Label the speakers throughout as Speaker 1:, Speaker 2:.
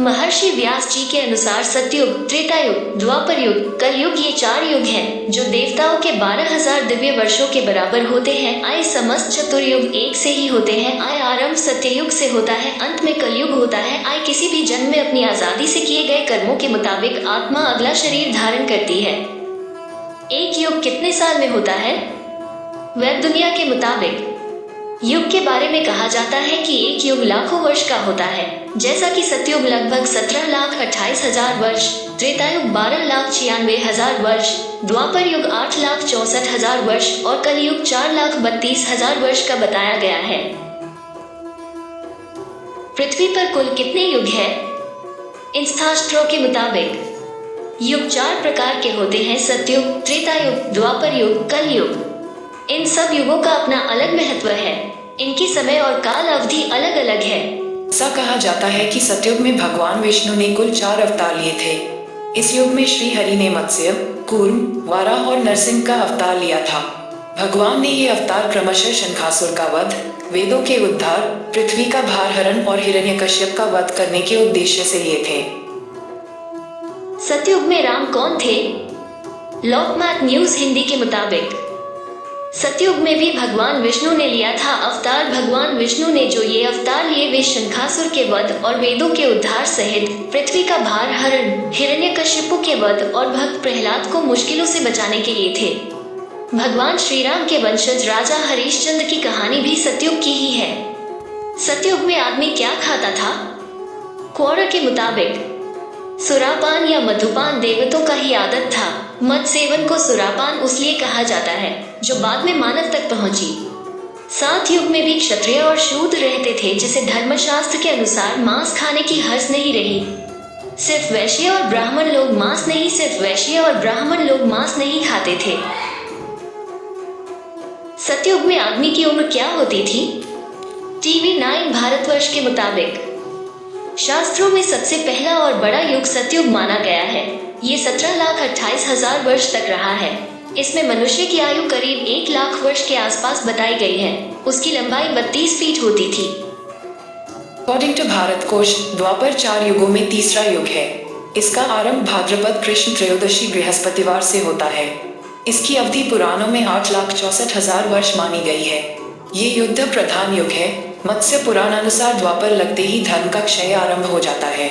Speaker 1: महर्षि व्यास जी के अनुसार सतयुग, त्रेतायुग, द्वापर युग, कलयुग ये 4 युग हैं, जो देवताओं के 12,000 दिव्य वर्षों के बराबर होते हैं। आय समस्त चतुर्युग एक से ही होते हैं। आय आरंभ सत्ययुग से होता है, अंत में कलयुग होता है। आय किसी भी जन्म में अपनी आजादी से किए गए कर्मों के मुताबिक आत्मा अगला शरीर धारण करती है। एक युग कितने साल में होता है? वैद दुनिया के मुताबिक युग के बारे में कहा जाता है कि एक युग लाखों वर्ष का होता है, जैसा कि सतयुग लगभग 17,28,000 वर्ष, त्रेतायुग 12,96,000 वर्ष, द्वापर युग 8,64,000 वर्ष और कलयुग 4,32,000 वर्ष का बताया गया है। पृथ्वी पर कुल कितने युग है? इन शास्त्रों के मुताबिक युग 4 प्रकार के होते हैं: सतयुग, त्रेतायुग, द्वापर युग, कलयुग। इन सब युगों का अपना अलग महत्व है। इनकी समय और काल अवधि अलग अलग है।
Speaker 2: ऐसा कहा जाता है कि सतयुग में भगवान विष्णु ने कुल 4 अवतार लिए थे। इस युग में श्री हरि ने मत्स्य, कूर्म, वाराह और नरसिंह का अवतार लिया था। भगवान ने ये अवतार क्रमशः शंखासुर का वध, वेदों के उद्धार, पृथ्वी का भार हरण और हिरण्यकश्यप का वध करने के उद्देश्य से लिए थे।
Speaker 1: सतयुग में राम कौन थे? लोकमत न्यूज हिंदी के मुताबिक सतयुग में भी भगवान विष्णु ने लिया था अवतार। भगवान विष्णु ने जो ये अवतार लिए वे शंखासुर के वध और वेदों के उद्धार सहित पृथ्वी का भार हरण, हिरण्यकश्यपु के वध और भक्त प्रहलाद को मुश्किलों से बचाने के लिए थे। भगवान श्री राम के वंशज राजा हरिश्चंद्र की कहानी भी सतयुग की ही है। सतयुग में आदमी क्या खाता था? क्वौर के मुताबिक सुरापान या मधुपान देवतों का ही आदत था। मद सेवन को सुरापान उसलिए कहा जाता है जो बाद में मानव तक पहुंची। 7 युग में भी क्षत्रिय और शूद्र रहते थे, जिसे धर्मशास्त्र के अनुसार मांस खाने की हर्ष नहीं रही। सिर्फ वैश्य और ब्राह्मण लोग मांस नहीं खाते थे। सतयुग में आदमी की उम्र क्या होती थी? टीवी 9 भारतवर्ष के मुताबिक शास्त्रों में सबसे पहला और बड़ा युग सतयुग माना गया है। ये 17,28,000 वर्ष तक रहा है। इसमें मनुष्य की आयु करीब 1 लाख वर्ष के आसपास बताई गई है। उसकी लंबाई 32 फीट होती थी।
Speaker 2: अकॉर्डिंग टू भारत कोश, द्वापर 4 युगों में तीसरा युग है। इसका आरंभ भाद्रपद कृष्ण त्रयोदशी बृहस्पतिवार से होता है। इसकी अवधि पुराणों में 8,64,000 वर्ष मानी गई है। ये युद्ध प्रधान युग है। मत्स्य पुराणानुसार द्वापर लगते ही धर्म का क्षय आरंभ हो जाता है।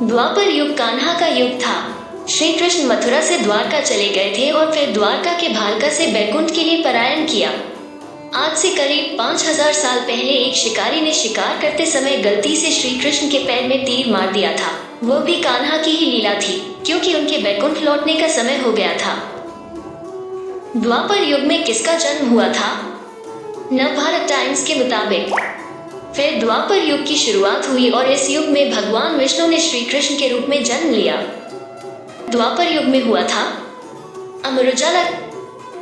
Speaker 1: द्वापर युग कान्हा का युग था। श्री कृष्ण मथुरा से द्वारका चले गए थे और फिर द्वारका के भालका से बैकुंठ के लिए पलायन किया। आज से करीब 5,000 साल पहले एक शिकारी ने शिकार करते समय गलती से श्री कृष्ण के पैर में तीर मार दिया था। वो भी कान्हा की ही लीला थी, क्योंकि उनके बैकुंठ लौटने का समय हो गया था। द्वापर युग में किसका जन्म हुआ था? नवभारत टाइम्स के मुताबिक फिर द्वापर युग की शुरुआत हुई और इस युग में भगवान विष्णु ने श्री कृष्ण के रूप में जन्म लिया। द्वापर युग में हुआ था अमर उजाला।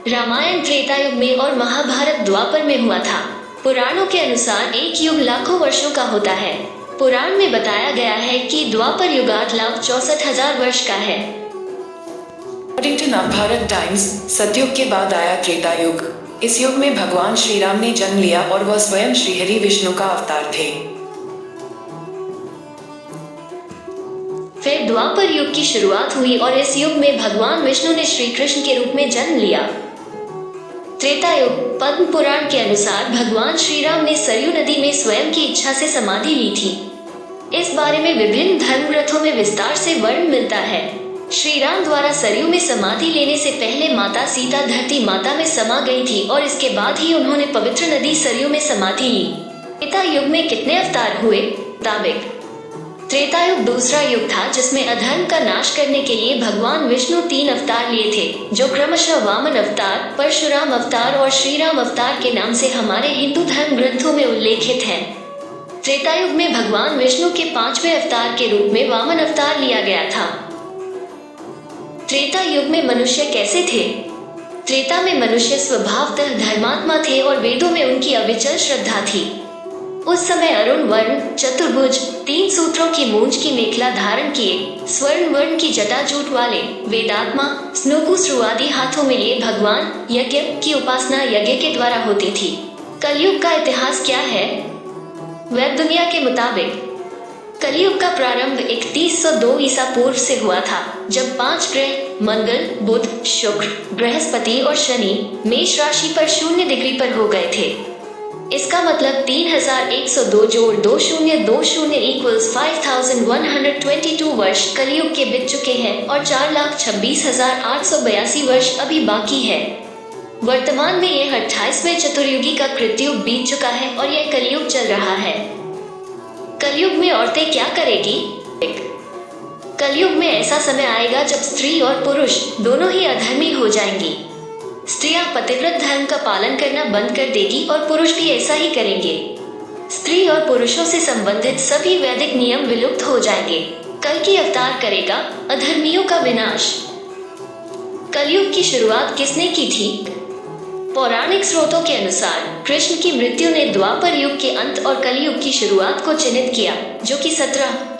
Speaker 1: रामायण त्रेता युग में और महाभारत द्वापर में हुआ था। पुराणों के अनुसार एक युग लाखों वर्षों का होता है। पुराण में बताया गया है कि द्वापर युग 8,64,000 वर्ष का है।
Speaker 2: अकॉर्डिंग टू नवभारत टाइम्स, सतयुग के बाद आया त्रेता युग। इस युग में भगवान श्री राम ने जन्म लिया और वह स्वयं श्रीहरि विष्णु का अवतार थे।
Speaker 1: फिर द्वापर युग की शुरुआत हुई और इस युग में भगवान विष्णु ने श्री कृष्ण के रूप में जन्म लिया। त्रेता युग, पद्म पुराण के अनुसार भगवान श्री राम ने सरयू नदी में स्वयं की इच्छा से समाधि ली थी। इस बारे में विभिन्न धर्म ग्रंथों में विस्तार से वर्णन मिलता है। श्री राम द्वारा सरयू में समाधि लेने से पहले माता सीता धरती माता में समा गई थी और इसके बाद ही उन्होंने पवित्र नदी सरयू में समाधि ली। त्रेता युग में कितने अवतार हुए? मुताबिक त्रेता युग दूसरा युग था, जिसमें अधर्म का नाश करने के लिए भगवान विष्णु 3 अवतार लिए थे, जो क्रमशः वामन अवतार, परशुराम अवतार और श्री राम अवतार के नाम से हमारे हिंदू धर्म ग्रंथों में उल्लेखित हैं। त्रेता युग में भगवान विष्णु के 5वें अवतार के रूप में वामन अवतार लिया गया था। त्रेता युग में मनुष्य कैसे थे? त्रेता में मनुष्य स्वभावतः धर्मात्मा थे और वेदों में उनकी अविचल श्रद्धा थी। उस समय अरुण वर्ण, चतुर्भुज, 3 सूत्रों की मूंछ की मेखला धारण किए, स्वर्ण वर्ण की जटाजूट वाले, वेदात्मा, स्नुकुश्रु आदि हाथों में लिए भगवान यज्ञ की उपासना यज्ञ के द्वारा होती थी। कलयुग का इतिहास क्या है? वेद दुनिया के मुताबिक कलयुग का प्रारंभ 3102 ईसा पूर्व से हुआ था, जब 5 ग्रह मंगल, बुध, शुक्र, बृहस्पति और शनि मेष राशि पर 0 डिग्री पर हो गए थे। इसका मतलब 3102 जोड़ 2020 इक्वल्स 5122 वर्ष कलयुग के बीत चुके हैं और 4,26,882 वर्ष अभी बाकी है। वर्तमान में यह 28वें चतुर्युगी का कृतयुग बीत चुका है और यह कलयुग चल रहा है। कलयुग में औरतें क्या करेगी? कलयुग में ऐसा समय आएगा जब स्त्री और पुरुष दोनों ही अधर्मी हो जाएंगी। स्त्रियां पतिव्रत धर्म का पालन करना बंद कर देगी और पुरुष भी ऐसा ही करेंगे। स्त्री और पुरुषों से संबंधित सभी वैदिक नियम विलुप्त हो जाएंगे। कल की अवतार करेगा अधर्मियों का विनाश। कलयुग की शुरुआत किसने की थी? पौराणिक स्रोतों के अनुसार कृष्ण की मृत्यु ने द्वापर युग के अंत और कलयुग की शुरुआत को चिन्हित किया, जो कि 17